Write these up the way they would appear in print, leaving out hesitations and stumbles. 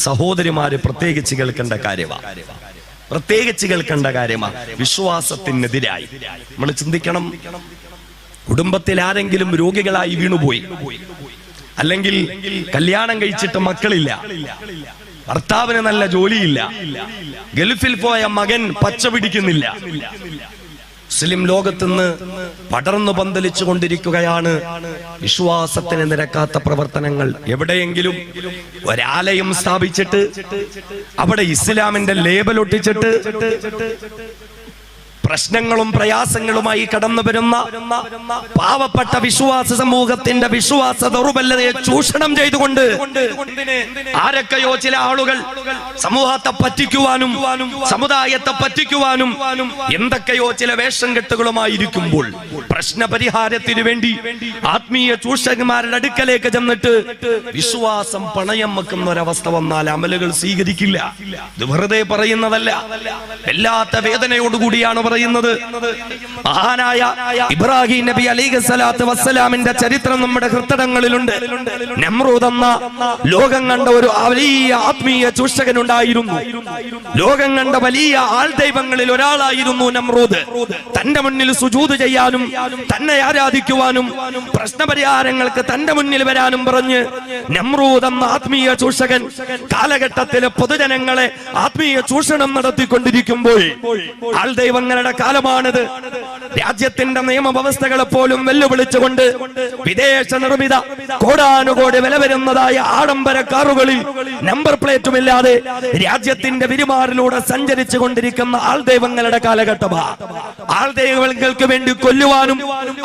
സഹോദരിമാര് പ്രത്യേകിച്ച് കേൾക്കേണ്ട കാര്യമാണ്. വിശ്വാസത്തിനെതിരായി നമ്മൾ ചിന്തിക്കണം. കുടുംബത്തിൽ ആരെങ്കിലും രോഗികളായി വീണുപോയി, അല്ലെങ്കിൽ കല്യാണം കഴിച്ചിട്ട് മക്കളില്ല, ഭർത്താവിന് നല്ല ജോലിയില്ല, ഗൾഫിൽ പോയ മകൻ പച്ച പിടിക്കുന്നില്ല, മുസ്ലിം ലോകത്തുനിന്ന് പടർന്നു പന്തലിച്ചു കൊണ്ടിരിക്കുകയാണ് വിശ്വാസത്തിന് നിരക്കാത്ത പ്രവർത്തനങ്ങൾ. എവിടെയെങ്കിലും ഒരാലയം സ്ഥാപിച്ചിട്ട് അവിടെ ഇസ്ലാമിന്റെ ലേബൽ ഒട്ടിച്ചിട്ട് പ്രശ്നങ്ങളും പ്രയാസങ്ങളുമായി കടന്നു വരുന്ന പാവപ്പെട്ട വിശ്വാസ സമൂഹത്തിന്റെ വിശ്വാസ ദൗർബല്യതയെ ചൂഷണം ചെയ്തുകൊണ്ട് ആരൊക്കെയോ ചില ആളുകൾ സമൂഹത്തെ പറ്റിക്കുവാനും സമുദായത്തെ പറ്റിക്കുവാനും എന്തൊക്കെയോ ചില വേഷം കെട്ടുകളുമായിരിക്കുമ്പോൾ പ്രശ്ന പരിഹാരത്തിനു വേണ്ടി ആത്മീയ ചൂഷകന്മാരുടെ അടുക്കലേക്ക് ചെന്നിട്ട് വിശ്വാസം പണയം വെക്കുന്ന ഒരവസ്ഥ വന്നാൽ അമലുകൾ സ്വീകരിക്കില്ല. ഇത് വെറുതെ പറയുന്നതല്ല, വല്ലാത്ത വേദനയോടുകൂടിയാണ് പറയുന്നത്. മഹാനായ ഇബ്രാഹിം നബി അലൈഹി സ്വലാത്തു വസ്സലാമിന്റെ ചരിത്രം നമ്മുടെ ഹൃദയങ്ങളിലുണ്ട്. നമ്രൂദ് എന്ന ലോകം കണ്ട ഒരു വലിയ ആത്മീയ ചൂഷകനുണ്ടായിരുന്നു. ലോകം കണ്ട വലിയ ആൾ ദൈവങ്ങളിൽ ഒരാളായിരുന്നു നമ്രൂദ്. തന്റെ മുന്നിൽ സുജൂദ് ചെയ്യാനും തന്നെ ആരാധിക്കുവാനും പ്രശ്നപരിഹാരങ്ങൾക്ക് തന്റെ മുന്നിൽ വരാനും പറഞ്ഞ് നമ്രൂദ് എന്ന ആത്മീയ ചൂഷകൻ കാലഘട്ടത്തിലെ പൊതുജനങ്ങളെ ആത്മീയ ചൂഷണം നടത്തിക്കൊണ്ടിരിക്കുമ്പോൾ ആൾ ദൈവങ്ങളുടെ കാലമാണിത്. രാജ്യത്തിന്റെ നിയമവ്യവസ്ഥകളെ പോലും വെല്ലുവിളിച്ചുകൊണ്ട് വിദേശ നിർമ്മിത കോടാനുകോടി വില വരുന്നതായ ആഡംബര കാറുകളിൽ നമ്പർ പ്ലേറ്റുമില്ലാതെ രാജ്യത്തിന്റെ വിരുമാറിലൂടെ സഞ്ചരിച്ചു കൊണ്ടിരിക്കുന്ന ആൾ ദൈവങ്ങളുടെ കാലഘട്ടമാണ്. ആൾ ദൈവങ്ങൾക്ക് വേണ്ടി കൊല്ലുവാനും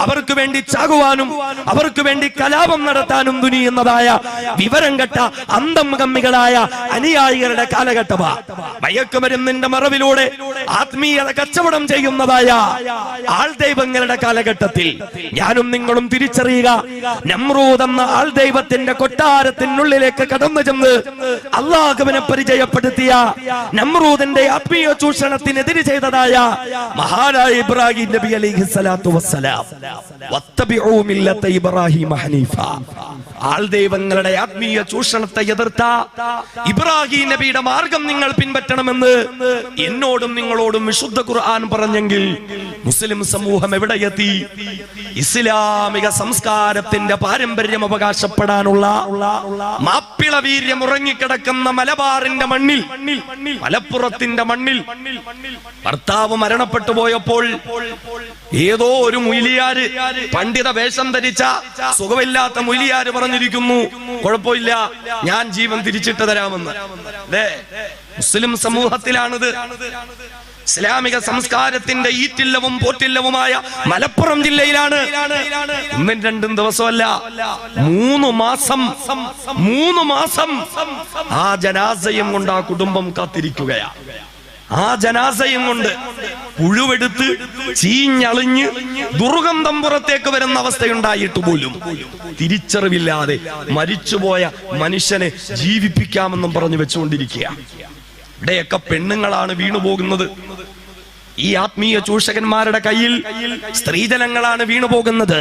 അവർക്ക് വേണ്ടി ചാകുവാനും അവർക്ക് വേണ്ടി കലാപം നടത്താനും തുനിയുന്നതായ വിവരം കെട്ട അന്തം കമ്മികളായ അനുയായികളുടെ കാലഘട്ടമാണ്. മയക്കുമരുന്നിന്റെ മറവിലൂടെ ആത്മീയത കച്ചവടം ചെയ്യുന്നതായ ആൾ ദൈവങ്ങളുടെ കാലഘട്ടത്തിൽ ഞാനും നിങ്ങളും തിരിച്ചറിയുക, നമ്രൂദ് എന്ന ആൾ ദൈവത്തിന്റെ കൊട്ടാരത്തിനുള്ളിലേക്ക് കടന്നു ചെന്ന് അല്ലാഹുവിനെ പരിചയപ്പെടുത്തിയ നമ്രൂദിന്റെ ആത്മീയ ചൂഷണത്തിനെതിരെ ചെയ്തതായ മഹാനായ ഇബ്രാഹിം നബി അലൈഹി സ്വലാത്തു വസ്സലാം വത്തബിഉ മില്ലത ഇബ്രാഹിം ഹനീഫ, ആൾ ദൈവങ്ങളുടെ ആത്മീയ ചൂഷണത്തെ എതിർത്ത ഇബ്രാഹിം നബിയുടെ മാർഗം നിങ്ങൾ പിൻപറ്റണമെന്ന് എന്നോടും നിങ്ങളോടും വിശുദ്ധ ഖുർആൻ പറഞ്ഞെങ്കിൽ മുസ്ലിം സമൂഹം എവിടെയെത്തി? ഇസ്ലാമിക സംസ്കാരത്തിന്റെ പാരമ്പര്യം അവകാശപ്പെടാനുള്ള മാപ്പിള വീര്യം ഉറങ്ങിക്കിടക്കുന്ന മലബാറിന്റെ മണ്ണിൽ, മലപ്പുറത്തിന്റെ മണ്ണിൽ ഭർത്താവ് മരണപ്പെട്ടു പോയപ്പോൾ ഏതോ ഒരു മുയിലിയാര്, പണ്ഡിത വേഷം ധരിച്ച സുഖമില്ലാത്ത മുയിലിയാര് പറഞ്ഞിരിക്കുന്നു, കുഴപ്പമില്ല, ഞാൻ ജീവൻ തിരിച്ചിട്ട് തരാമെന്ന്. മുസ്ലിം സമൂഹത്തിലാണിത്. ഇസ്ലാമിക സംസ്കാരത്തിന്റെ ഈറ്റില്ലവും പോറ്റില്ലവുമായ മലപ്പുറം ജില്ലയിലാണ്. ഒന്നും രണ്ടും ദിവസമല്ല, 3 മാസം ആ ജനാസയും കൊണ്ട് ആ കുടുംബം കാത്തിരിക്കുകയാണ്. ആ ജനാസയും കൊണ്ട് പുഴുവെടുത്ത് ചീഞ്ഞളിഞ്ഞ് ദുർഗന്ധം പുറത്തേക്ക് വരുന്ന അവസ്ഥയുണ്ടായിട്ട് പോലും തിരിച്ചറിവില്ലാതെ മരിച്ചുപോയ മനുഷ്യനെ ജീവിപ്പിക്കാമെന്നും പറഞ്ഞു വെച്ചുകൊണ്ടിരിക്കുക. ഇവിടെയൊക്കെ പെണ്ണുങ്ങളാണ് വീണുപോകുന്നത്. ഈ ആത്മീയ ചൂഷകന്മാരുടെ കയ്യിൽ സ്ത്രീജനങ്ങളാണ് വീണുപോകുന്നത്.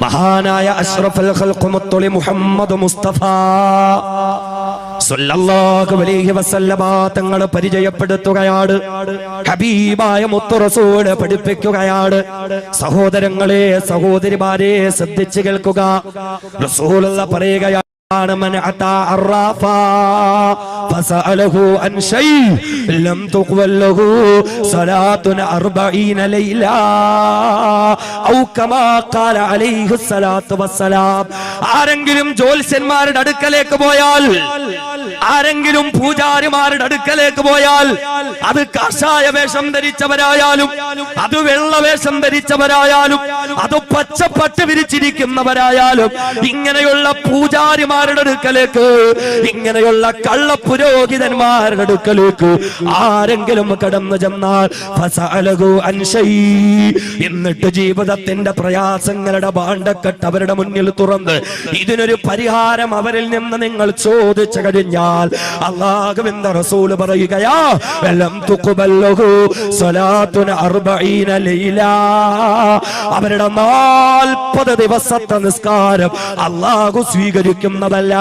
മഹാനായ അഷ്റഫുൽ ഖൽഖ് മുത്തലി മുഹമ്മദ് മുസ്തഫ സല്ലല്ലാഹു അലൈഹി വസല്ലമ തങ്ങൾ പരിചയപ്പെടുത്തുകയാണ്, ഹബീബായ മുത്തു റസൂൽ പഠിപ്പിക്കുകയാണ്. സഹോദരങ്ങളെ, സഹോദരിമാരെ ശ്രദ്ധിച്ചു കേൾക്കുക. റസൂലുള്ളാഹി പറയുകയാണ്, من أتى عرافا فسأله عن شيء لم تقبل له صلاة 40 ليلة أو كما قال عليه الصلاة والسلام. ആരെങ്കിലും ജ്യോത്സ്യന്മാരുടെ അടുക്കലേക്ക് പോയാൽ, ആരെങ്കിലും പൂജാരിമാരുടെ അടുക്കലേക്ക് പോയാൽ, അത് കാഷായ വേഷം ധരിച്ചവരായാലും അത് വെള്ള വേഷം ധരിച്ചവരായാലും അത് പച്ചപ്പട്ട് വിരിച്ചിരിക്കുന്നവരായാലും, ഇങ്ങനെയുള്ള പൂജാരിമാരുടെ അടുക്കലേക്ക്, ഇങ്ങനെയുള്ള കള്ള പുരോഹിതന്മാരുടെ അടുക്കലേക്ക് ആരെങ്കിലും കടന്നു ചെന്നാൽ എന്നിട്ട് ജീവിതത്തിന്റെ പ്രയാസങ്ങളുടെ ഭാണ്ഡക്കെട്ട് അവരുടെ മുന്നിൽ തുറന്ന് ഇതിനൊരു പരിഹാരം അവരിൽ നിന്ന് നിങ്ങൾ ചോദിച്ചു കഴിഞ്ഞാൽ അല്ലാഹുവിന്റെ റസൂൽ പറയുകയാ, അവരുടെ 40 ദിവസത്തെ നിസ്കാരം അല്ലാഹു സ്വീകരിക്കുന്ന വേണ്ടതല്ല.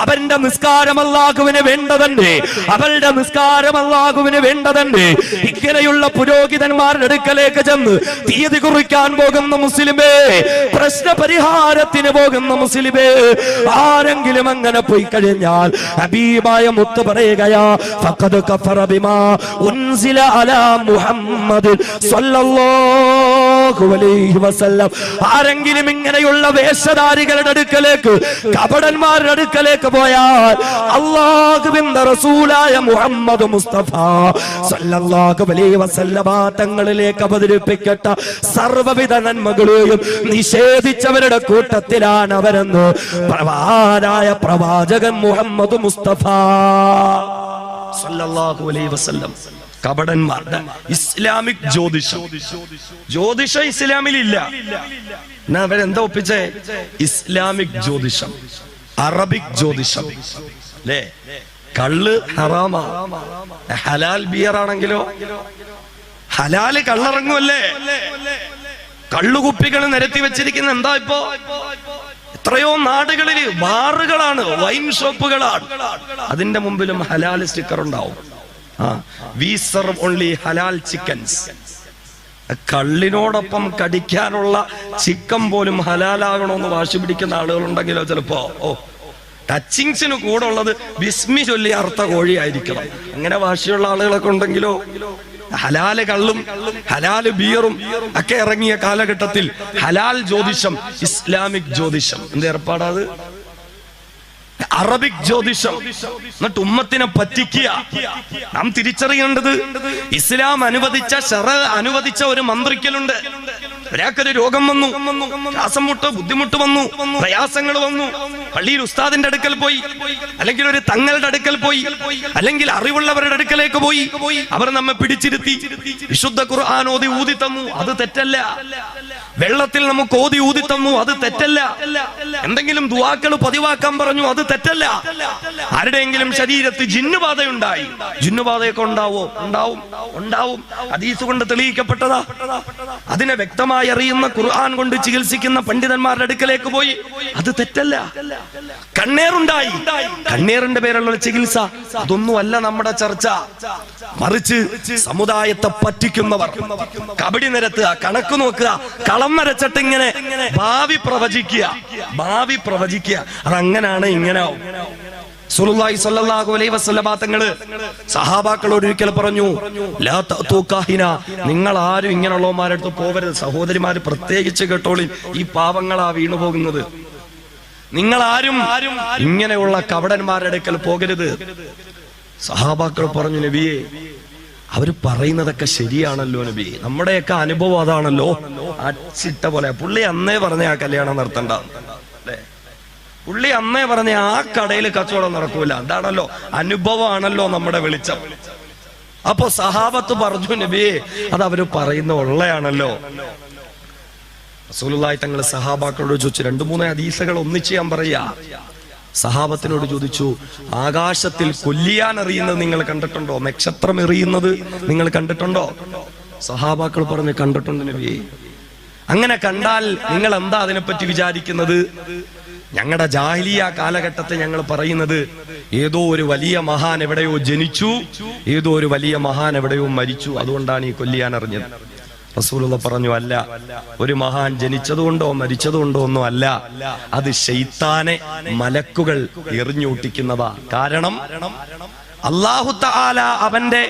അവന്റെ നിസ്കാരം അല്ലാഹുവിന് വേണ്ടതന്നെ, അവളുടെ നിസ്കാരം അല്ലാഹുവിന് വേണ്ടതന്നെ. ഇങ്ങനെയുള്ള പുരോഹിതന്മാരുടെ അടുക്കലേക്ക് ചെന്ന് തീയതി കുറിക്കാൻ പോകുന്ന മുസ്ലിമേ, പ്രശ്ന പരിഹാരത്തിന് പോകുന്ന മുസ്ലിമേ, ആരെങ്കിലും അങ്ങനെ പോയി കഴിഞ്ഞാൽ ഹബീബായ മുത്ത് പറയുകയാ, ഫഖദ് കഫറ ബിമാ ഉൻസില അലാ മുഹമ്മദ് സ്വല്ലല്ലാഹു അലൈഹി വസല്ലം. ആരെങ്കിലും ഇങ്ങനെയുള്ള വേഷധാരികളുടെ അടുക്കലേക്ക്, കപടന്മാരുടെ അടുക്കലേക്ക് പോയാൽ അല്ലാഹുവിന്റെ റസൂലായ മുഹമ്മദ് മുസ്തഫ സ്വല്ലല്ലാഹു അലൈഹി വസല്ലം തങ്ങളിലേക്ക് അവതരിപ്പിക്കട്ട സർവ്വവിധ നന്മകളെയും നിഷേധിച്ചവരുടെ കൂട്ടത്തിലാണ് അവരെന്ന് പ്രവാചകനായ പ്രവാചകൻ മുഹമ്മദ് മുസ്തഫ സല്ലല്ലാഹു അലൈഹി വസല്ലം. കപടന്മാരുടെ ഇസ്ലാമിക് ജ്യോതിഷം ഇസ്ലാമിലില്ല. അവരെന്താ ഒപ്പിച്ചേ? ഇസ്ലാമിക് ജ്യോതിഷം, അറബിക് ജ്യോതിഷം. അല്ലേ? കള്ള് ഹറാമാ, ഹലാൽ ബിയർ ആണെങ്കിലോ ഹലാല് കള്ളിറങ്ങുമല്ലേ? കള്ളുകുപ്പികൾ നിരത്തി വെച്ചിരിക്കുന്ന എന്താ ഇപ്പോ? എത്രയോ നാടുകളിൽ ബാറുകളാണ്, വൈൻ ഷോപ്പുകളാണ്. അതിന്റെ മുമ്പിലും ഹലാൽ സ്റ്റിക്കർ ഉണ്ടാവും. വി സർവ് ഓൺലി ഹലാൽ ചിക്കൻസ്. കള്ളിനോടൊപ്പം കടിക്കാനുള്ള ചിക്കൻ പോലും ഹലാലാകണമെന്ന് വാശി പിടിക്കുന്ന ആളുകളുണ്ടെങ്കിലോ ചിലപ്പോ ടച്ചിങ്സിന് കൂടെ ഉള്ളത് ബിസ്മി ചൊല്ലി അർത്ഥ കോഴിയായിരിക്കണം. അങ്ങനെ വാശിയുള്ള ആളുകളൊക്കെ ഉണ്ടെങ്കിലോ, ഹലാല് കള്ളും ഹലാല് ബിയറും ഒക്കെ ഇറങ്ങിയ കാലഘട്ടത്തിൽ ഹലാൽ ജ്യോതിഷം, ഇസ്ലാമിക് ജ്യോതിഷം എന്ത് ഏർപ്പാടാത്? അറബിക് ജ്യോതിഷം. എന്നിട്ട് ഉമ്മത്തിനെ പറ്റിക്കുക. നാം തിരിച്ചറിയേണ്ടത് ഇസ്ലാം അനുവദിച്ച, ശറഅ് അനുവദിച്ച ഒരു മന്ത്രിക്കലുണ്ട്. ഒരാൾക്കൊരു രോഗം വന്നു, ശ്വാസം മുട്ട്, ബുദ്ധിമുട്ട് വന്നു, പ്രയാസങ്ങൾ വന്നു, പള്ളിയിൽ ഉസ്താദിന്റെ അടുക്കൽ പോയി, അല്ലെങ്കിൽ ഒരു തങ്ങളുടെ അടുക്കൽ പോയി, അല്ലെങ്കിൽ അറിവുള്ളവരുടെ അടുക്കലേക്ക് പോയി. അവർ നമ്മെ പിടിച്ചിരുത്തി വിശുദ്ധ ഖുർആൻ ഓതി ഊതി തന്നു, അത് തെറ്റല്ല. വെള്ളത്തിൽ നമുക്ക് ഓതി ഊതി തന്നു, അത് തെറ്റല്ല. എന്തെങ്കിലും ദുആക്കൾ പതിവാക്കാൻ പറഞ്ഞു, അത് തെറ്റല്ല. ആരുടെയെങ്കിലും ശരീരത്തിൽ ജിന്നുബാധയുണ്ടായി, ജിന്നുബാധയൊക്കെ ഉണ്ടാവോ? ഉണ്ടാവും. ഹദീസ് കൊണ്ട് തെളിയിക്കപ്പെട്ടതാ. അതിനെ വ്യക്തമായി അറിയുന്ന ഖുർആൻ കൊണ്ട് ചികിത്സിക്കുന്ന പണ്ഡിതന്മാരുടെ അടുക്കലേക്ക് പോയി, അത് തെറ്റല്ല. കണ്ണേറുണ്ടായി, കണ്ണേറിന്റെ പേരുള്ള ചികിത്സ, അതൊന്നുമല്ല നമ്മുടെ ചർച്ച. മറിച്ച് സമുദായത്തെ പറ്റിക്കുന്നവർ, കബഡി നിരത്തുക, കണക്ക് നോക്കുക, കളം വരച്ചിട്ട് ഇങ്ങനെ ഭാവി പ്രവചിക്കുക. അതങ്ങനാണ്, ഇങ്ങനെ റസൂലുള്ളാഹി സ്വല്ലല്ലാഹു അലൈഹി വസല്ലം തങ്ങള് സഹാബാക്കളോട് ഒരിക്കൽ പറഞ്ഞു, ലാ തഅതു കാഹിന, നിങ്ങൾ ആരും ഇങ്ങനെയുള്ളവന്മാരുടെ അടുത്ത് പോവരുത്. സഹോദരിമാര് പ്രത്യേകിച്ച് കേട്ടോളി, ഈ പാവങ്ങളാ വീണു പോകുന്നത്. നിങ്ങൾ ആരും ഇങ്ങനെയുള്ള കപടന്മാരുടെ അടുക്കൽ പോകരുത്. സഹാബാക്കൾ പറഞ്ഞു, നബിയെ അവര് പറയുന്നതൊക്കെ ശരിയാണല്ലോ നബി, നമ്മുടെയൊക്കെ അനുഭവം അതാണല്ലോ. അച്ചിട്ട പോലെ പുള്ളി അന്നേ പറഞ്ഞ ആ കല്യാണം നടത്തണ്ട, പുള്ളി അന്നേ പറഞ്ഞ ആ കടയിൽ കച്ചവടം നടക്കൂല, എന്താണല്ലോ അനുഭവമാണല്ലോ നമ്മുടെ വെളിച്ചം. അപ്പൊ സഹാബത്ത് പറഞ്ഞു, നബിയെ അത് അവര് പറയുന്ന ഉള്ളയാണല്ലോ. റസൂലുള്ളാഹി തങ്ങൾ സഹാബാക്കളോട് ചോദിച്ചു, 2-3 ഹദീസുകൾ ഒന്നിച്ച് ഞാൻ പറയാ. സഹാബത്തിനോട് ചോദിച്ചു, ആകാശത്തിൽ കൊല്ലിയാൻ എറിയുന്നത് നിങ്ങൾ കണ്ടിട്ടുണ്ടോ? നക്ഷത്രം എറിയുന്നത് നിങ്ങൾ കണ്ടിട്ടുണ്ടോ? സഹാബാക്കൾ പറഞ്ഞു, കണ്ടിട്ടുണ്ട് നബിയെ. അങ്ങനെ കണ്ടാൽ നിങ്ങൾ എന്താ അതിനെപ്പറ്റി വിചാരിക്കുന്നത്? ഞങ്ങളുടെ ജാഹിലിയ കാലഘട്ടത്തെ ഞങ്ങൾ പറയുന്നത്, ഏതോ ഒരു വലിയ മഹാൻ എവിടെയോ ജനിച്ചു, ഏതോ ഒരു വലിയ മഹാൻ എവിടെയോ മരിച്ചു, അതുകൊണ്ടാണ് ഈ കൊല്ലിയാൻ എറിഞ്ഞത്. റസൂലുള്ളാഹി പറഞ്ഞു, അല്ല, ഒരു മഹാൻ ജനിച്ചതുകൊണ്ടോ മരിച്ചതുകൊണ്ടോ ഒന്നും അല്ല, അത് ശൈത്താനെ മലക്കുകൾ എറിഞ്ഞൂട്ടിക്കുന്നതാ. കാരണം അല്ലാഹു തആല അവന്റെ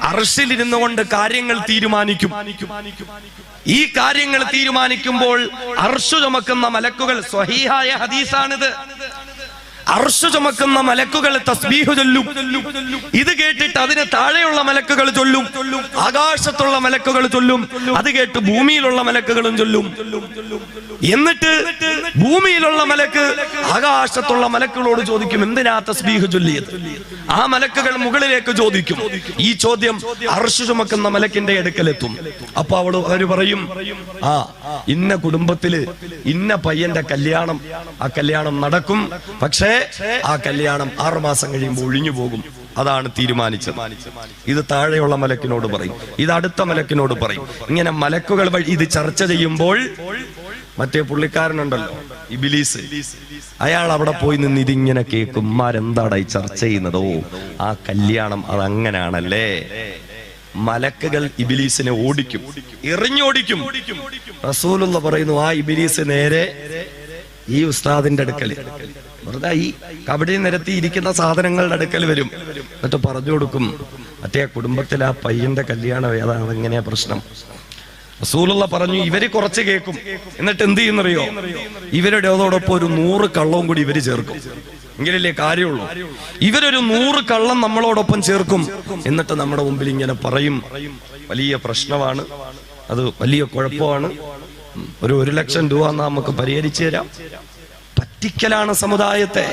അർശിൽ ഇരുന്നു കൊണ്ട് കാര്യങ്ങൾ തീരുമാനിക്കും. ഈ കാര്യങ്ങൾ തീരുമാനിക്കുമ്പോൾ അർശ് ചുമക്കുന്ന മലക്കുകൾ, സ്വഹീഹായ ഹദീസാണിത്, അർശ് ചുമക്കുന്ന മലക്കുകൾ തസ്ബീഹ് ചൊല്ലും. ഇത് കേട്ടിട്ട് അതിന് താഴെയുള്ള മലക്കുകൾ ചൊല്ലും, ആകാശത്തുള്ള മലക്കുകൾ ചൊല്ലും, അത് കേട്ട് ഭൂമിയിലുള്ള മലക്കുകളും ചൊല്ലും. എന്നിട്ട് ഭൂമിയിലുള്ള മലക്ക് ആകാശത്തുള്ള മലക്കുകളോട് ചോദിക്കും, എന്തിനാ തസ്ബീഹ് ചൊല്ലിയത്? ആ മലക്കുകൾ മുകളിലേക്ക് ചോദിക്കും. ഈ ചോദ്യം അർശ് ചുമക്കുന്ന മലക്കിന്റെ അടുക്കലെത്തും. അപ്പൊ അവര് പറയും, ഇന്ന കുടുംബത്തില് ഇന്ന പയ്യന്റെ കല്യാണം, ആ കല്യാണം നടക്കും, പക്ഷേ ആ കല്യാണം 6 മാസം കഴിയുമ്പോൾ ഒഴിഞ്ഞു പോകും, അതാണ് തീരുമാനിച്ചത്. ഇത് താഴെയുള്ള മലക്കിനോട് പറയും, ഇത് അടുത്ത മലക്കിനോട് പറയും. ഇങ്ങനെ മലക്കുകൾ വഴി ഇത് ചർച്ച ചെയ്യുമ്പോൾ മറ്റേ പുള്ളിക്കാരനുണ്ടല്ലോ ഇബിലീസ്, അയാൾ അവിടെ പോയി നിന്ന് ഇതിങ്ങനെ കേൾക്കും. മാരെന്താടാ ഈ ചർച്ച ചെയ്യുന്നതോ ആ കല്യാണം അതങ്ങനാണല്ലേ. മലക്കുകൾ ഇബിലീസിനെ ഓടിക്കും, എറിഞ്ഞോടിക്കും. റസൂലുള്ള പറയുന്നു ആ ഇബിലീസ് നേരെ ഈ ഉസ്താദിന്റെ അടുക്കൽ, വെറുതെ ഈ കബഡി നിരത്തി ഇരിക്കുന്ന സാധനങ്ങളുടെ അടുക്കൽ വരും. എന്നിട്ട് പറഞ്ഞു കൊടുക്കും, മറ്റേ കുടുംബത്തിൽ ആ പയ്യന്റെ കല്യാണം ഏതാണ്, അതെങ്ങനെയാ പ്രശ്നം. റസൂലുള്ള പറഞ്ഞു ഇവര് കുറച്ച് കേൾക്കും, എന്നിട്ട് എന്ത് ചെയ്യുന്നറിയോ, ഇവരുടെ അതോടൊപ്പം ഒരു 100 കള്ളവും കൂടി ഇവര് ചേർക്കും, എങ്കിലല്ലേ കാര്യമുള്ളൂ. ഇവരൊരു 100 കള്ളം നമ്മളോടൊപ്പം ചേർക്കും. എന്നിട്ട് നമ്മുടെ മുമ്പിൽ ഇങ്ങനെ പറയും, വലിയ പ്രശ്നമാണ്, അത് വലിയ കുഴപ്പമാണ്, ഒരു 1 ലക്ഷം രൂപ നമുക്ക് പരിഹരിച്ചു തരാം. പറ്റിക്കലാണ് സമുദായത്തെ,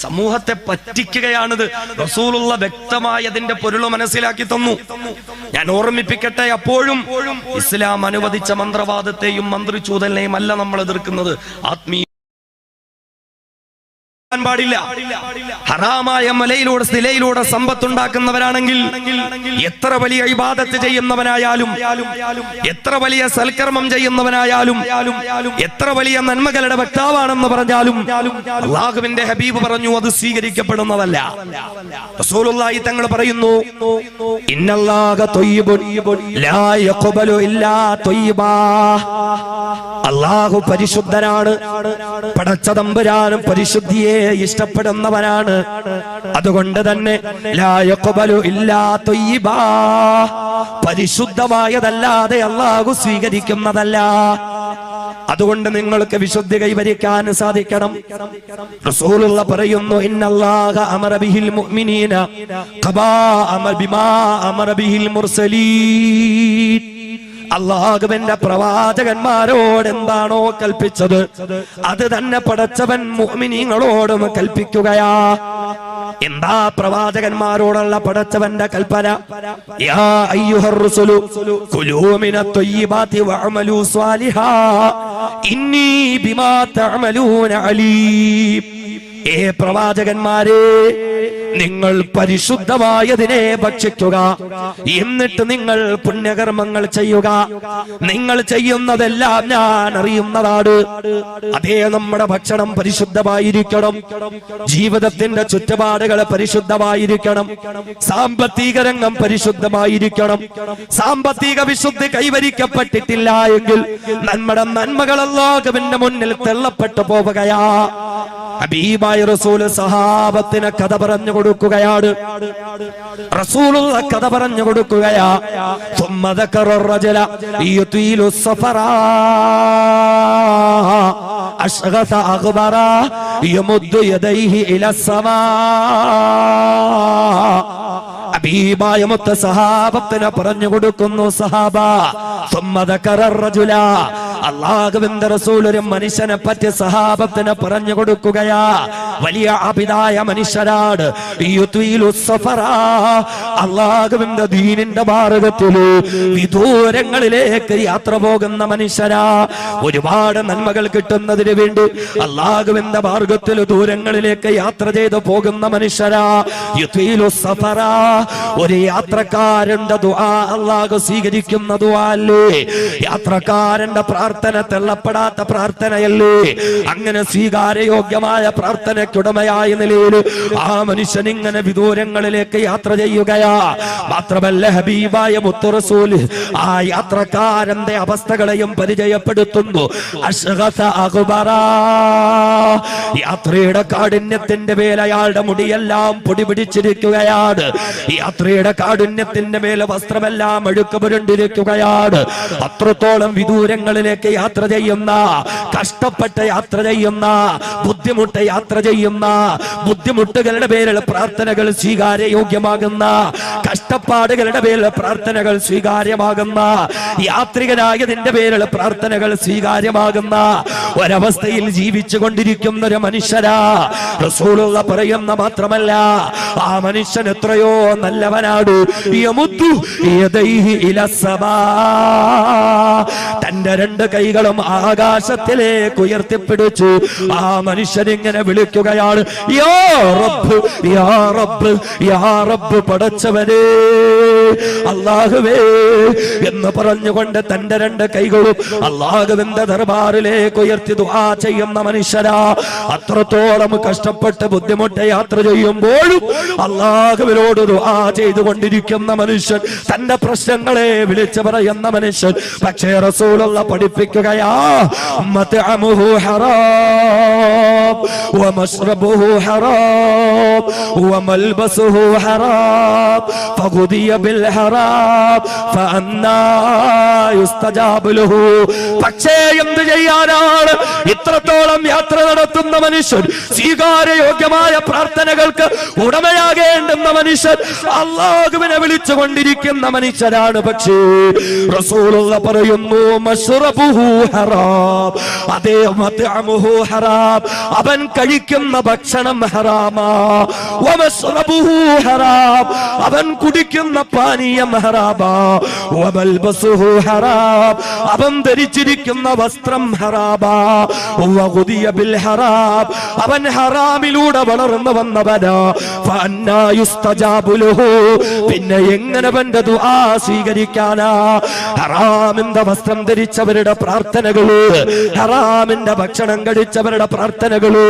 സമൂഹത്തെ പറ്റിക്കുകയാണിത്. റസൂലുള്ള വ്യക്തമായി അതിന്റെ പൊരുൾ മനസ്സിലാക്കി തന്നു. ഞാൻ ഓർമ്മിപ്പിക്കട്ടെ, അപ്പോഴും ഇസ്ലാം അനുവദിച്ച മന്ത്രവാദത്തെയും മന്ത്രിച്ചൂതലിനെയും അല്ല നമ്മൾ എതിർക്കുന്നത്. ആത്മീയ പാടില്ല. ഹറാമായ മലയിലൂടെ സ്ഥിലയിലൂടെ സമ്പത്തുണ്ടാക്കുന്നവരാണെങ്കിൽ, എത്ര വലിയ ഇബാദത്ത് ചെയ്യുന്നവനായാലും, എത്ര വലിയ സൽക്കർമ്മം ചെയ്യുന്നവനായാലും, എത്ര വലിയ നന്മകളുടെ വക്താവാണെന്ന് പറഞ്ഞാലും അല്ലാഹുവിന്റെ ഹബീബ് പറഞ്ഞു അത് സ്വീകരിക്കപ്പെടുന്നതല്ല. റസൂലുള്ളാഹി തങ്ങൾ പറയുന്നു, ഇന്നല്ലാഹ ത്വയ്യിബുൻ ലാ യഖ്ബലു ഇല്ലാ ത്വയ്യിബാ. അല്ലാഹു പരിശുദ്ധനാണ്, പടച്ച തമ്പുരാനും പരിശുദ്ധിയെ ഇഷ്ടപ്പെടുന്നവനാണ്. അതുകൊണ്ട് തന്നെ ലാ യഖ്ബലു ഇല്ലാ ത്വയ്യിബാ, പരിശുദ്ധമായതല്ലാതെ അല്ലാഹു സ്വീകരിക്കുന്നതല്ല. അതുകൊണ്ട് നിങ്ങൾക്ക് വിശുദ്ധി കൈവരിക്കാൻ സാധിക്കണം. റസൂലുള്ള പറയുന്നു, ഇന്നല്ലാഹ അമറ ബിഹിൽ മുഅ്മിനീന ഖബാ ബിമാ അമറ ബിഹിൽ മുർസലീൻ. അല്ലാഹുവിന്റെ പ്രവാചകന്മാരോട് എന്താണോ കൽപ്പിച്ചത് അത് തന്നെ പടച്ചവൻ മുഅ്മിനീങ്ങളോടും കൽപ്പിക്കുകയാ. എന്താ പ്രവാചകന്മാരോടുള്ള പടച്ചവന്റെ കൽപ്പന? യാ അയ്യുഹർ റസൂലു കുലൂ മിനത് ത്വയ്യിബാതി വഅമലൂ സ്വാലിഹാ ഇന്നി ബിമാ തഅമലൂന അലീം. ഏ പ്രവാചകന്മാരെ, നിങ്ങൾ പരിശുദ്ധമായതിനെ ഭക്ഷിക്കുക, എന്നിട്ട് നിങ്ങൾ പുണ്യകർമ്മങ്ങൾ ചെയ്യുക. നിങ്ങൾ ചെയ്യുന്നതെല്ലാം ഞാൻ അറിയുന്നതാണ്. അതേ, നമ്മുടെ ഭക്ഷണം പരിശുദ്ധമായിരിക്കണം, ജീവിതത്തിന്റെ ചുറ്റുപാടുകൾ പരിശുദ്ധമായിരിക്കണം, സാമ്പത്തിക രംഗം പരിശുദ്ധമായിരിക്കണം. സാമ്പത്തിക വിശുദ്ധി കൈവരിക്കപ്പെട്ടിട്ടില്ല എങ്കിൽ നമ്മുടെ നന്മകൾ അല്ലാഹുവിന്റെ മുന്നിൽ തള്ളപ്പെട്ടു പോവുകയാ. ഹബീബായ റസൂല് സഹാബത്തിന് കഥ പറഞ്ഞു കൊടുക്കുകയാണ്. റസൂലുള്ള കഥ പറഞ്ഞു കൊടുക്കുകയാ. ثم ذكر الرجل يطيل السفر أشغث أغبر يمد يديه إلى السماء. ഹബീബായ മുത്ത സഹാബത്തിന് പറഞ്ഞു കൊടുക്കുന്നു, സഹാബ ثم ذكر الرجل, അല്ലാഹുവിന്റെ റസൂൽ ഒരു മനുഷ്യനെ പറ്റി സഹാബത്തിന് പറഞ്ഞു കൊടുക്കുകയാ. വലിയ ആബിദായ മനുഷ്യരാണ്. അല്ലാഹുവിന്റെ ദീനിന്റെ മാർഗ്ഗത്തിൽ വിദൂരങ്ങളിലേക്ക് യാത്ര പോകുന്ന മനുഷ്യരാ. ഒരുപാട് നന്മകൾ കിട്ടുന്നതിന് വേണ്ടി അല്ലാഹുവിന്റെ മാർഗ്ഗത്തിൽ ദൂരങ്ങളിലേക്ക് യാത്ര ചെയ്ത് പോകുന്ന മനുഷ്യരാ. ഒരു യാത്രക്കാരന്റെ ദുആ അല്ലാഹു സ്വീകരിക്കുന്ന ദുആ അല്ലേ? യാത്രക്കാരന്റെ പ്രാർത്ഥന തള്ളപ്പെടാത്ത പ്രാർത്ഥനയല്ലേ? അങ്ങനെ സ്വീകാര്യയോഗ്യമായ പ്രാർത്ഥനയ്ക്കുടമയായ നിലയിൽ ആ മനുഷ്യൻ ഇങ്ങനെ വിദൂരങ്ങളിലേക്ക് യാത്ര ചെയ്യുകയാ. മാത്രമല്ല, ഹബീബായ മുത്ത് റസൂൽ ആ യാത്രക്കാരന്റെ അവസ്ഥകളെയും പരിചയപ്പെടുത്തുന്നു. അശ്ഗസ അഗ്ബറ, യാത്രയുടെ കാഠിന്യത്തിന്റെ മേൽ അയാളുടെ മുടിയെല്ലാം പൊടി പിടിച്ചിരിക്കുകയാണ്. യാത്രയുടെ കാഠിന്യത്തിന്റെ മേലെ വസ്ത്രമെല്ലാം അഴുക്ക് പുരണ്ടിരിക്കുകയാണ്. അത്രത്തോളം വിദൂരങ്ങളിലേക്ക് യാത്ര ചെയ്യുന്ന, കഷ്ടപ്പെട്ട് യാത്ര ചെയ്യുന്ന, ബുദ്ധിമുട്ട് യാത്ര ചെയ്യുന്ന, ബുദ്ധിമുട്ടുകളുടെ പേരിൽ പ്രാർത്ഥനകൾ സ്വീകാര്യയോഗ്യമാകുന്ന, കഷ്ടപ്പാടുകളുടെ പേരിൽ പ്രാർത്ഥനകൾ സ്വീകാര്യമാകുന്ന, യാത്രികനായതിന്റെ പേരിൽ പ്രാർത്ഥനകൾ സ്വീകാര്യമാകുന്ന ഒരവസ്ഥയിൽ ജീവിച്ചു കൊണ്ടിരിക്കുന്ന ഒരു മനുഷ്യരാ റസൂലുള്ള പറയുന്ന. മാത്രമല്ല, ആ മനുഷ്യൻ എത്രയോ നല്ലവനാണ്. യമുദ്ദു യദൈഹി ഇലസ്സമാ, തന്റെ രണ്ട് കൈകളും ആകാശത്തിലേക്ക് ഉയർത്തിപ്പിടിച്ചു. ആ മനുഷ്യൻ ഇങ്ങനെ വിളിക്കുകയാണ്, യാ റബ്ബ് യാ റബ്ബ് യാ റബ്ബ്, പടച്ചവനേ അല്ലാഹുവേ എന്ന് പറഞ്ഞുകൊണ്ട് തന്റെ രണ്ട് കൈകളും അല്ലാഹുവിന്റെ ദർബാറിലേക്ക് ഉയർത്തി ദുആ ചെയ്യുന്ന മനുഷ്യനാ. അത്രത്തോളം കഷ്ടപ്പെട്ട് ബുദ്ധിമുട്ട് യാത്ര ചെയ്യുമ്പോഴും അല്ലാഹുവിനോട് ദുആ ചെയ്തുകൊണ്ടിരിക്കുന്ന മനുഷ്യൻ, തന്റെ പ്രശ്നങ്ങളെ വിളിച്ചു പറയുന്ന മനുഷ്യൻ. പക്ഷേ റസൂലുള്ള പഠിപ്പിക്കുകയാ, മത്അമുഹു ഹറാം വമശ്റബുഹു ഹറാം വമൽബസുഹു ഹറാം ഫഖുദിയ ബിൽ ഹറാം ഫഅന്നാ യുസ്തജാബു ലഹു. പക്ഷേ എന്ത് ചെയ്യാനാണ്? ഇത്രത്തോളം യാത്ര നടത്തുന്ന മനുഷ്യൻ, സ്വീകാര്യയോഗ്യമായ പ്രാർത്ഥനകൾക്ക് ഉടമയാകേണ്ടുന്ന മനുഷ്യൻ, അല്ലാഹുവിനെ വിളിച്ചുകൊണ്ടിരിക്കുന്ന മനുഷ്യനാണ്. പക്ഷേ റസൂലുള്ള പറയുന്നു, മശ്റബുഹു ഹറാം, അതേ മത്അമുഹു ഹറാം, അവൻ കഴിക്കുന്ന ഭക്ഷണം ഹറാമാ. വമശ്റബുഹു ഹറാം, അവൻ കുടിക്കുന്ന പാനീയം ഹറാമാ. വമൽബസുഹു ഹറാം, അവൻ ധരിച്ചിരിക്കുന്ന വസ്ത്രം ഹറാമാ. വഗുദിയ ബിൽ ഹറാം, അവൻ ഹറാമിലൂടെ വളർന്നു വന്നവനാ. ഫഅന്നാ യുസ്തജാബു ലഹു, പിന്നെ എങ്ങനെ അവന്റെ ദുആ സ്വീകരിക്കാനാ? ഹറാമിന്റെ വസ്ത്രം ധരിച്ചവരുടെ പ്രാർത്ഥനകള്, ഹറാമിന്റെ ഭക്ഷണം കഴിച്ചവരുടെ പ്രാർത്ഥനകള്,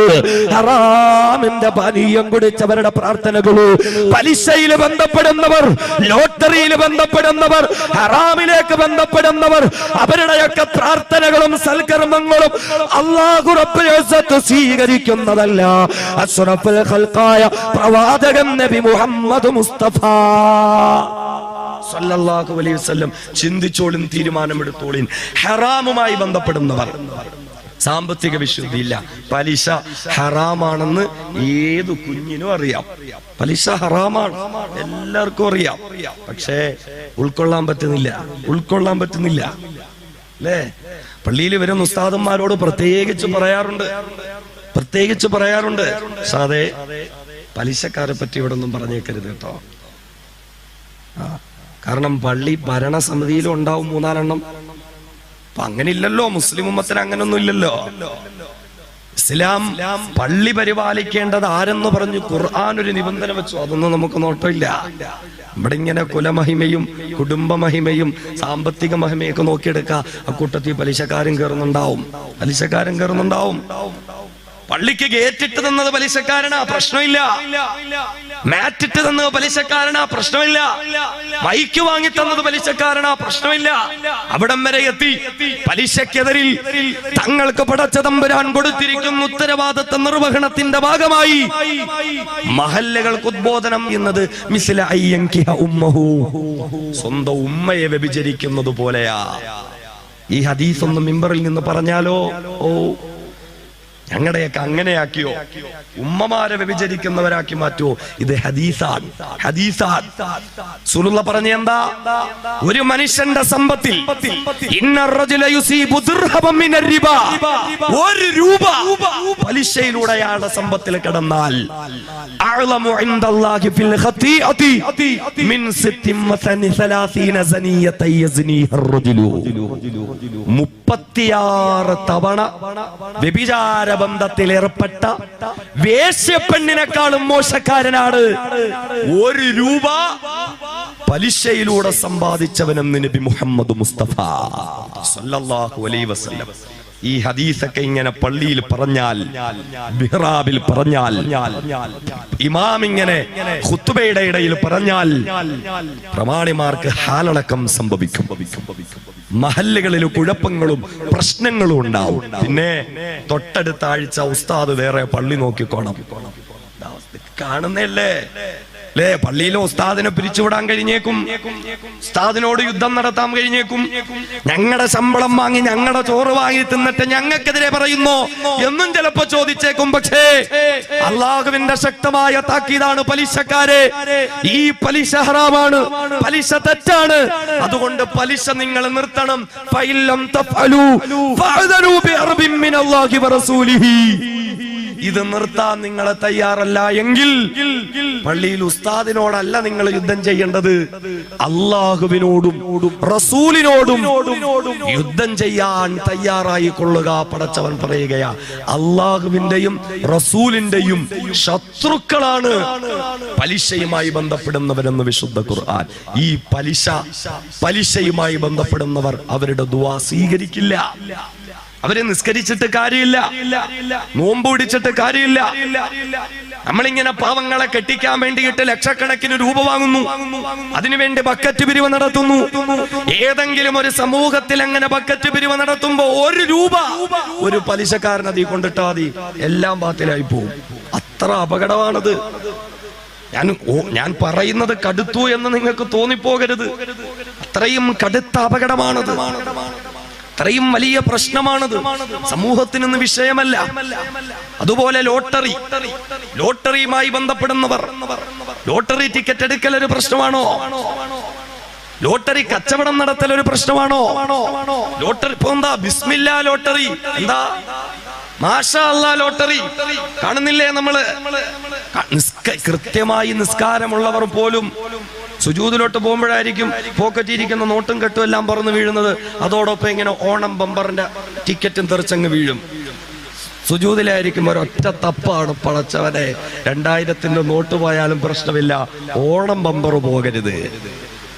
ഹറാമിന്റെ പാനീയം കുടിച്ചവരുടെ പ്രാർത്ഥനകള്, പലിശയിൽ ബന്ധപ്പെടുന്നവർ, ലോട്ടറിയിൽ ബന്ധപ്പെടുന്നവർ, ഹറാമിലേക്ക് ബന്ധപ്പെടുന്നവർ, അവരുടെയൊക്കെ പ്രാർത്ഥനകളും സൽക്കർമ്മങ്ങളും അല്ലാഹു റബ്ബുൽ ഇസ്സത്ത് സ്വീകരിക്കുന്നതല്ല. അശ്റഫുൽ ഖൽഖായ പ്രവാചകൻ നബി മുഹമ്മദ് മുസ്തഫ സല്ലല്ലാഹു അലൈഹി വസല്ലം ചിന്തിച്ചോളിൻ, തീരുമാനമെടുത്തോളിൻ. ഹറാമുമായി ബന്ധപ്പെടുന്നവർ, സാമ്പത്തിക വിശുദ്ധിയില്ല, പലിശ ഹറാമാണെന്ന് ഏതു കുഞ്ഞിനും അറിയാം. പലിശ ഹറാമാണ്, എല്ലാവർക്കും അറിയാം. പക്ഷേ ഉൾക്കൊള്ളാൻ പറ്റുന്നില്ല അല്ലേ? പള്ളിയിൽ വരുന്ന ഉസ്താദന്മാരോട് പ്രത്യേകിച്ച് പറയാറുണ്ട്, സാധേ പലിശക്കാരെ പറ്റി ഇവിടെ ഒന്നും പറഞ്ഞേക്കരുത് കേട്ടോ. കാരണം പള്ളി ഭരണസമിതിയിലും ഉണ്ടാവും 3-4 അപ്പൊ അങ്ങനെ ഇല്ലല്ലോ, മുസ്ലിം ഉമ്മത്തിന് അങ്ങനൊന്നും ഇല്ലല്ലോ. ഇസ്ലാം പള്ളി പരിപാലിക്കേണ്ടത് ആരെന്ന് പറഞ്ഞു ഖുർആൻ ഒരു നിബന്ധന വെച്ചു. അതൊന്നും നമുക്ക് നോട്ടമില്ല. ഇവിടെ ഇങ്ങനെ കുലമഹിമയും കുടുംബമഹിമയും സാമ്പത്തിക മഹിമയൊക്കെ നോക്കിയെടുക്കുക. അക്കൂട്ടത്തിൽ പലിശക്കാരൻ കയറുന്നുണ്ടാവും. പള്ളിക്ക് ഗേറ്റിട്ട് തന്നത് പലിശക്കാരനാ, പ്രശ്നമില്ല. മാറ്റിട്ട് തന്നത് പലിശക്കാരനാ, പ്രശ്നമില്ല. മൈക്ക് വാങ്ങി തന്നത് പലിശക്കാരനാ, പ്രശ്നമില്ല. അവിടം വരെ എത്തി. പലിശക്കെതിരിൽ തങ്ങൾക്ക് പടച്ച തമ്പുരാൻ കൊടുത്തിരിക്കുന്ന ഉത്തരവാദിത്ത നിർവഹണത്തിന്റെ ഭാഗമായി മഹല്ലകൾക്ക് ഉദ്ബോധനം എന്നത് മിസ്ല അയ്യൻകിഹ ഉമ്മഹു, സ്വന്തം ഉമ്മയെ വ്യഭിചരിക്കുന്നത് പോലെയാ. ഈ ഹദീസ് ഒന്ന് മിമ്പറിൽ നിന്ന് പറഞ്ഞാലോ, ഓ ഞങ്ങളുടെയൊക്കെ അങ്ങനെയാക്കിയോ, ഉമ്മമാരെ വ്യഭിചരിക്കുന്നവരാക്കി മാറ്റുമോ? ഇത് ഹദീസാണ്. റസൂലുള്ളാഹി പറഞ്ഞ എന്താ? ഒരു മനുഷ്യന്റെ സമ്പത്തിൽ ഒരു രൂപ പലിശയിലൂടെയാണ് സമ്പത്തിൽ കിടന്നാൽ 36 തവണ വ്യഭിചാര ബന്ധത്തിൽ ഏർപ്പെട്ട വേശ്യപ്പെണ്ണിനെക്കാളും മോശക്കാരനാണ് 1 രൂപ പലിശയിലൂടെ സമ്പാദിച്ചവനെന്ന് നബി മുഹമ്മദ് മുസ്തഫ സല്ലല്ലാഹു അലൈഹി വസല്ലം. ഈ ഹദീസൊക്കെ ഇങ്ങനെ പള്ളിയിൽ പറഞ്ഞാൽ, മിഹ്റാബിൽ പറഞ്ഞാൽ, ഇമാം ഇങ്ങനെ ഖുത്ബയുടെ ഇടയിൽ പറഞ്ഞാൽ പ്രമാണിമാർക്ക് ഹാലളക്കം സംഭവിക്കും. മഹല്ലുകളിൽ കുഴപ്പങ്ങളും പ്രശ്നങ്ങളും ഉണ്ടാവും. പിന്നെ തൊട്ടടുത്ത ആഴ്ച ഉസ്താദ് വേറെ പള്ളി നോക്കിക്കോണം. കാണുന്നല്ലേ അല്ലേ? പള്ളിയിലെ ഉസ്താദിനെ പിരിച്ചുവിടാൻ കഴിഞ്ഞേക്കും, ഉസ്താദിനോട് യുദ്ധം നടത്താൻ കഴിഞ്ഞേക്കും. ഞങ്ങളുടെ ശമ്പളം വാങ്ങി ഞങ്ങളുടെ ചോറ് വാങ്ങി തിന്നിട്ട് ഞങ്ങൾക്കെതിരെ പറയുന്നു എന്നും ചിലപ്പോ ചോദിച്ചേക്കും. പക്ഷേ അല്ലാഹുവിന്റെ ശക്തമായ താക്കീതാണ്, പലിശക്കാരെ, ഈ പലിശ ഹറാമാണ്, പലിശ തെറ്റാണ്. അതുകൊണ്ട് പലിശ നിങ്ങൾ നിർത്തണം. ഫഇല്ലം തഫഅലു ഫഅദനു ബിഅർബിൻ മിനല്ലാഹി വറസൂലിഹി. ഇത് നിർത്താൻ നിങ്ങൾ തയ്യാറല്ല എങ്കിൽ പള്ളിയിൽ ഉസ്താദിനോടല്ല നിങ്ങൾ യുദ്ധം ചെയ്യേണ്ടത്, അള്ളാഹുവിനോടും റസൂലിനോടും യുദ്ധം ചെയ്യാൻ തയ്യാറായി കൊള്ളുക. പടച്ചവൻ പറയുകയാ, അള്ളാഹുവിന്റെയും റസൂലിന്റെയും ശത്രുക്കളാണ് പലിശയുമായി ബന്ധപ്പെടുന്നവരെന്ന് വിശുദ്ധ ഖുർആൻ. ഈ പലിശയുമായി ബന്ധപ്പെടുന്നവർ അവരുടെ ദുആ സ്വീകരിക്കില്ല. അവരെ നിസ്കരിച്ചിട്ട് കാര്യമില്ല, നോമ്പ് പിടിച്ചിട്ട് കാര്യമില്ല. നമ്മളിങ്ങനെ പാവങ്ങളെ കെട്ടിക്കാൻ വേണ്ടിയിട്ട് ലക്ഷക്കണക്കിന് രൂപ വാങ്ങുന്നു, അതിനുവേണ്ടി ബക്കറ്റ് പിരിവ് നടത്തുന്നു. ഏതെങ്കിലും ഒരു സമൂഹത്തിൽ അങ്ങനെ ബക്കറ്റ് പിരിവ് നടത്തുമ്പോ 1 രൂപ ഒരു പലിശക്കാരൻ അതിൽ കൊണ്ടിട്ടാ മതി, എല്ലാം ബാത്തിലായി പോകും. അത്ര അപകടമാണത്. ഞാൻ പറയുന്നത് കടുത്തു എന്ന് നിങ്ങൾക്ക് തോന്നിപ്പോകരുത്. അത്രയും കടുത്ത അപകടമാണത്, അത്രയും വലിയ പ്രശ്നമാണത്. സമൂഹത്തിനൊന്നും വിഷയമല്ല. അതുപോലെ ലോട്ടറിയുമായി ബന്ധപ്പെടുന്നവർ, ലോട്ടറി ടിക്കറ്റ് എടുക്കൽ ഒരു പ്രശ്നമാണോ? ലോട്ടറി കച്ചവടം നടത്തൽ ഒരു പ്രശ്നമാണോ? ലോട്ടറി ഇപ്പൊ എന്താ ബിസ്മില്ലാ ലോട്ടറി, എന്താ മാഷാ അല്ലാ ലോട്ടറി കാണുന്നില്ലേ നമ്മള്? കൃത്യമായി നിസ്കാരമുള്ളവർ പോലും സുജൂദിലോട്ട് പോകുമ്പോഴായിരിക്കും പോക്കറ്റിരിക്കുന്ന നോട്ടും കെട്ടും എല്ലാം പറന്ന് വീഴുന്നത്. അതോടൊപ്പം ഇങ്ങനെ ഓണം ബമ്പറിന്റെ ടിക്കറ്റും തെറിച്ചങ്ങ് വീഴും. സുജൂദിലായിരിക്കും ഒരൊറ്റ തപ്പാണ്, പടച്ചവനെ 2000-ന്റെ നോട്ട് പോയാലും പ്രശ്നമില്ല, ഓണം ബമ്പർ പോകരുത്.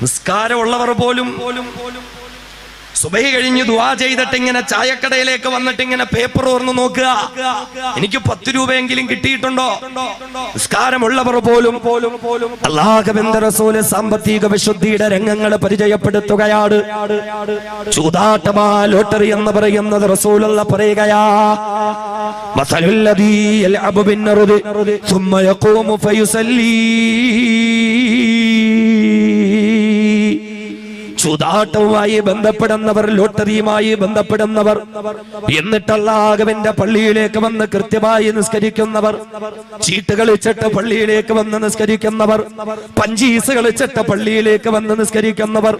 നിസ്കാരമുള്ളവർ പോലും സുബഹി കഴിഞ്ഞ് ദുആ ചെയ്തിട്ട് ഇങ്ങനെ ചായക്കടയിലേക്ക് വന്നിട്ട് ഇങ്ങനെ പേപ്പർ ഓർന്ന് നോക്കുക, എനിക്ക് 10 രൂപയെങ്കിലും കിട്ടിയിട്ടുണ്ടോ? നിസ്കാരമുള്ളവർ പോലും അല്ലാഹുവിന്റെ റസൂൽ സാമ്പത്തിക വിശുദ്ധിയുടെ രംഗങ്ങൾ പരിചയപ്പെടുത്തുകയാണ്. ചൂതാട്ടമാ ലോട്ടറി എന്ന് പറയുന്നത് റസൂലുള്ള പറയുകയാ, മസലുല്ലദീ യൽഅബു ബിന്നറുദി സുമ്മ യഖൂമു ഫയുസല്ലി. ചൂതാട്ടവുമായി ബന്ധപ്പെടുന്നവർ, ലോട്ടറിയുമായി ബന്ധപ്പെടുന്നവർ, എന്നിട്ട് അല്ലാഹുവിന്റെ പള്ളിയിലേക്ക് വന്ന് കൃത്യമായി നിസ്കരിക്കുന്നവർ, ചീട്ട് കളിച്ചിട്ട് പള്ളിയിലേക്ക് വന്ന് നിസ്കരിക്കുന്നവർ, പഞ്ചീസ് കളിച്ചിട്ട് പള്ളിയിലേക്ക് വന്ന് നിസ്കരിക്കുന്നവർ,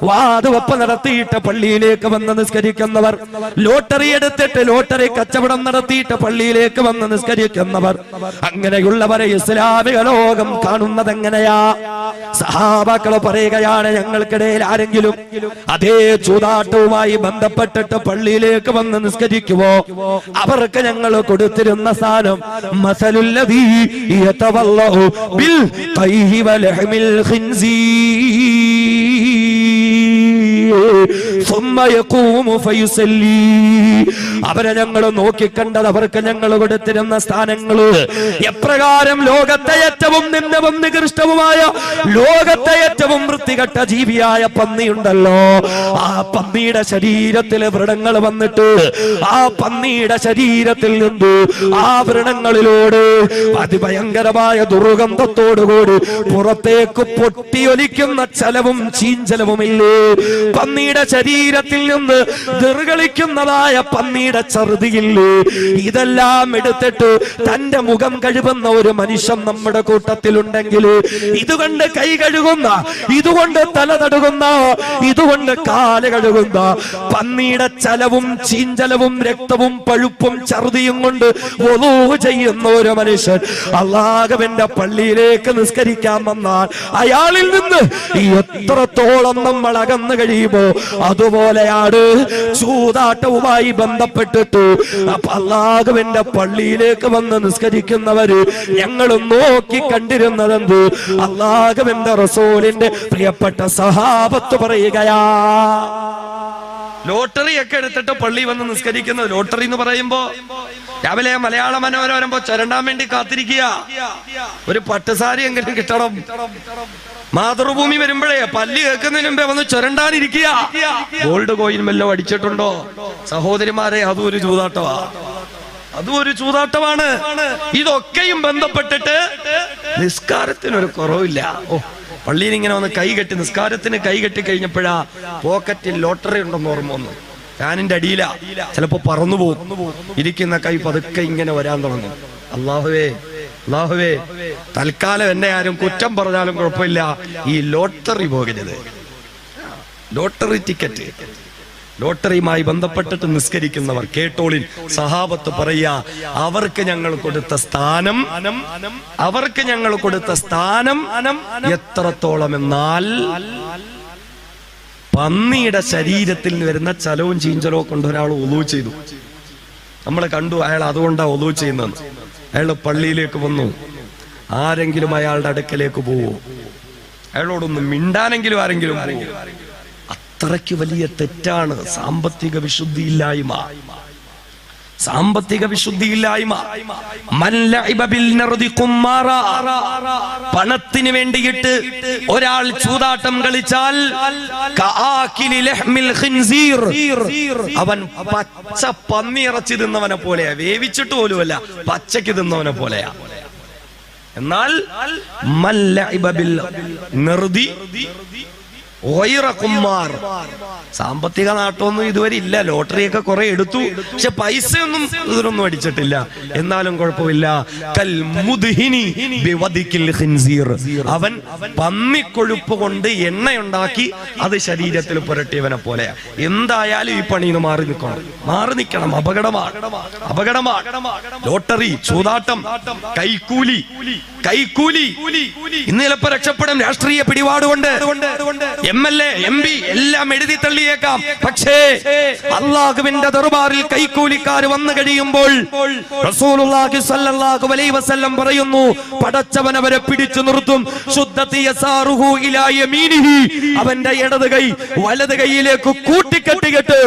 വാതുവെപ്പ് നടത്തിയിട്ട് പള്ളിയിലേക്ക് വന്ന് നിസ്കരിക്കുന്നവർ, ലോട്ടറി എടുത്തിട്ട് ലോട്ടറി കച്ചവടം നടത്തിയിട്ട് പള്ളിയിലേക്ക് വന്ന് നിസ്കരിക്കുന്നവർ, അങ്ങനെയുള്ളവരെ ഇസ്ലാമിക ലോകം കാണുന്നത് എങ്ങനെയാ? സഹാബാക്കൾ പറയുകയാണ്, ഞങ്ങൾക്കിടയിൽ ആരെങ്കിലും അതേ ചൂതാട്ടവുമായി ബന്ധപ്പെട്ടിട്ട് പള്ളിയിലേക്ക് വന്ന് നിസ്കരിക്കുവോ അവർക്ക് ഞങ്ങൾ കൊടുത്തിരുന്ന സ്ഥാനം മസലുല്ലദീ യതവല്ലഹു ബിൽ ഖൈഹി വലഹ്മിൽ ഖിൻസീർ സുമ്മ യഖൂമു ഫയുസല്ലി. അവരെ ഞങ്ങൾ നോക്കിക്കണ്ടത് അവർക്ക് ഞങ്ങൾ കൊടുത്തിരുന്ന സ്ഥാനങ്ങള് എപ്രകാരം ലോകത്തെ ഏറ്റവും നിന്ദവും നികൃഷ്ടവുമായ, ലോകത്തെ ഏറ്റവും വൃത്തികെട്ട ജീവിയായ പന്നിയുണ്ടല്ലോ, ആ പന്നിയുടെ ശരീരത്തിൽ വ്രണങ്ങൾ വന്നിട്ട് ആ പന്നിയുടെ ശരീരത്തിൽ നിന്ന് ആ വ്രണങ്ങളിലൂടെ അതിഭയങ്കരമായ ദുർഗന്ധത്തോടുകൂടി പുറത്തേക്ക് പൊട്ടിയൊലിക്കുന്ന ചലവും ചീഞ്ചലവുമില്ലേ? പന്നിയുടെ ശരീരത്തിൽ നിന്ന് ദുർഗളിക്കുന്നതായ പന്നിയുടെ ഛർദിയില്ലേ? ഇതെല്ലാം എടുത്തിട്ട് തന്റെ മുഖം കഴുകുന്ന ഒരു മനുഷ്യൻ നമ്മുടെ കൂട്ടത്തിലുണ്ടെങ്കിൽ, ഇതുകൊണ്ട് കൈ കഴുകുന്ന, ഇതുകൊണ്ട് തല തടുകുന്ന, ഇതുകൊണ്ട് കാല് കഴുകുന്ന, പന്നിയുടെ ചലവും ചീഞ്ചലവും രക്തവും പഴുപ്പും ഛർദിയും കൊണ്ട് വുളൂ ചെയ്യുന്ന ഒരു മനുഷ്യൻ അല്ലാഹുവിന്റെ പള്ളിയിലേക്ക് നിസ്കരിക്കാൻ വന്നാൽ അയാളിൽ നിന്ന് എത്രത്തോളം നമ്മൾ അകന്നു കഴിയുമോ അതുപോലെയാണ് ചൂതാട്ടവുമായി ബന്ധപ്പെട്ടിട്ട് അല്ലാഹുവിന്റെ പള്ളിയിലേക്ക് വന്ന് നിസ്കരിക്കുന്നവര് ഞങ്ങൾ നോക്കി കണ്ടിരുന്നതെന്ത്? അല്ലാഹുവിന്റെ റസൂലിന്റെ പ്രിയപ്പെട്ട സഹാബത്ത് പറയുകയാ, ലോട്ടറി ഒക്കെ എടുത്തിട്ട് പള്ളി വന്ന് നിസ്കരിക്കുന്നത്. ലോട്ടറി എന്ന് പറയുമ്പോ രാവിലെ മലയാള മനോരമ വരുമ്പോ ചുരണ്ടാൻ വേണ്ടി കാത്തിരിക്കുക, ഒരു പട്ടുസാരി എങ്കിലും കിട്ടണം. മാതൃഭൂമി വരുമ്പോഴേ പല്ല് കേൾക്കുന്നതിന് മുമ്പേ വന്ന് ചുരണ്ടാനിരിക്കുക. ഗോൾഡ് കോയിൻ വല്ലതും അടിച്ചിട്ടുണ്ടോ സഹോദരിമാരെ? അതും ഒരു ചൂതാട്ടമാ, അതും ഒരു ചൂതാട്ടമാണ്. ഇതൊക്കെയും ബന്ധപ്പെട്ടിട്ട് നിസ്കാരത്തിനൊരു കുറവില്ല. പള്ളിയിൽ ഇങ്ങനെ വന്ന് കൈകെട്ടി, നിസ്കാരത്തിന് കൈകെട്ടി കഴിഞ്ഞപ്പോഴാ പോക്കറ്റിൽ ലോട്ടറി ഉണ്ടെന്ന് ഓർമ്മ വന്നു. ഫാനിന്റെ അടിയില, ചിലപ്പോ പറന്നു പോകും. ഇരിക്കുന്ന കൈ പതുക്കെ ഇങ്ങനെ വരാൻ തുടങ്ങും. അല്ലാഹുവേ, അല്ലാഹുവേ, തൽക്കാലം എന്നെ ആരും കുറ്റം പറഞ്ഞാലും കുഴപ്പമില്ല, ഈ ലോട്ടറി പോകരുത്. ലോട്ടറി ടിക്കറ്റ് ലോട്ടറിയുമായി ബന്ധപ്പെട്ടിട്ട് നിസ്കരിക്കുന്നവർ കേട്ടോളിൻ, സഹാബത്ത് പറയാ, അവർക്ക് ഞങ്ങൾ കൊടുത്ത സ്ഥാനം എത്രത്തോളം എന്നാൽ പന്നിയുടെ ശരീരത്തിൽ വരുന്ന ചലവും ചീഞ്ചലവും കൊണ്ട് ഒരാൾ ഒളു ചെയ്തു. നമ്മൾ കണ്ടു അയാൾ അതുകൊണ്ടാണ് ഒളു ചെയ്യുന്നത്. അയാൾ പള്ളിയിലേക്ക് വന്നു. ആരെങ്കിലും അയാളുടെ അടുക്കലേക്ക് പോവോ? അയാളോടൊന്ന് മിണ്ടാനെങ്കിലും ആരെങ്കിലും പോവോ? അത്രയ്ക്ക് വലിയ തെറ്റാണ് സാമ്പത്തിക വിശുദ്ധിയില്ലായ്മ. പണത്തിന് വേണ്ടിയിട്ട് ഒരാൾ ചൂതാട്ടം കളിച്ചാൽ അവൻ പച്ച പന്നിയിറച്ചി തിന്നവനെ പോലെയാ, വേവിച്ചിട്ട് പോലുമല്ല, പച്ചക്ക് തിന്നവനെ പോലെയാ. എന്നാൽ സാമ്പത്തിക നാട്ടമൊന്നും ഇതുവരെ ഇല്ല. ലോട്ടറിയൊക്കെ കുറെ എടുത്തു, പക്ഷെ പൈസയൊന്നും ഇതിനൊന്നും അടിച്ചിട്ടില്ല. എന്നാലും കുഴപ്പമില്ല. അവൻ പന്നിക്കൊഴുപ്പ് കൊണ്ട് എണ്ണയുണ്ടാക്കി അത് ശരീരത്തിൽ പുരട്ടിയവനെ പോലെയാ. എന്തായാലും ഈ പണിന്ന് മാറി നിൽക്കണം. അപകടമാണ്. ലോട്ടറി, ചൂതാട്ടം, കൈക്കൂലി. ഇന്ന് ചിലപ്പോ രക്ഷപ്പെടും രാഷ്ട്രീയ പിടിപാടുകൊണ്ട്. MLA, MP എല്ലാം എഴുതി തള്ളിയേക്കാം. പക്ഷേ അല്ലാഹുവിന്റെ ദർബാറിൽ കൈക്കൂലിക്കാർ വന്നു കഴിയുമ്പോൾ റസൂലുള്ളാഹി സ്വല്ലല്ലാഹു അലൈഹി വസല്ലം പറയുന്നു, പടച്ചവൻ അവരെ പിടിച്ചു നിർത്തും. ശുദ്ധത്തി യസാറുഹു ഇലാ യമീനിഹി, അവന്റെ ഇടത് കൈ വലത് കൈയിലേക്ക് കൂട്ടിക്കെട്ടിയിട്ട്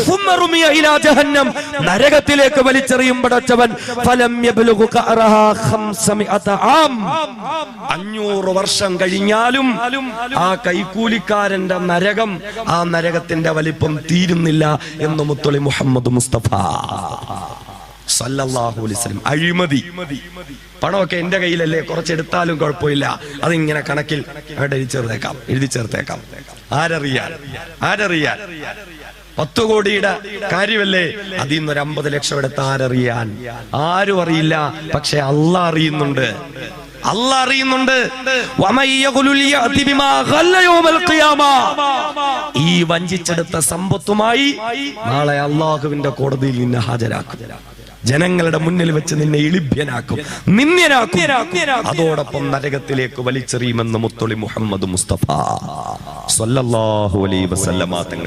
ഫുമ്മറുമിയ ഇലാ ജഹന്നം, നരകത്തിലേക്ക് വലിച്ചെറിയും പടച്ചവൻ. ഫലം യബ്ലുഗു ഖഅറഹാ 500 ആം, 500 വർഷം കഴിഞ്ഞാലും ആ കൈക്കൂലിക്കാരന്റെ നരകം, ആ നരകത്തിന്റെ വലിപ്പം തീരുന്നില്ല എന്ന് മുത്തളി മുഹമ്മദ് മുസ്തഫ സല്ലല്ലാഹു അലൈഹി വസല്ലം. അഴിമതി, പണമൊക്കെ എന്റെ കയ്യിലല്ലേ, കുറച്ചെടുത്താലും കുഴപ്പമില്ല, അതിങ്ങനെ കണക്കിൽ എഴുതി ചേർത്തേക്കാം. ആരറിയാൻ 10 കോടിയുടെ കാര്യമല്ലേ, അതിൽ നിന്ന് 50 ലക്ഷം എടുത്ത് ആരറിയാൻ? ആരും അറിയില്ല. പക്ഷെ അള്ളാഹ് അറിയുന്നുണ്ട്. ഈ വഞ്ചിച്ചെടുത്ത സമ്പത്തുമായി നാളെ അള്ളാഹുവിന്റെ കോടതിയിൽ നിന്നെ ഹാജരാക്കും. ജനങ്ങളുടെ മുന്നിൽ വെച്ച് നിന്നെ ഇളിഭ്യനാക്കും, നിന്ദ്യനാക്കും. അതോടൊപ്പം നരകത്തിലേക്ക് വലിച്ചെറിയുമെന്ന് മുത്തളി മുഹമ്മദ് മുസ്തഫ സല്ലല്ലാഹു അലൈഹി വസല്ലമ തങ്ങൾ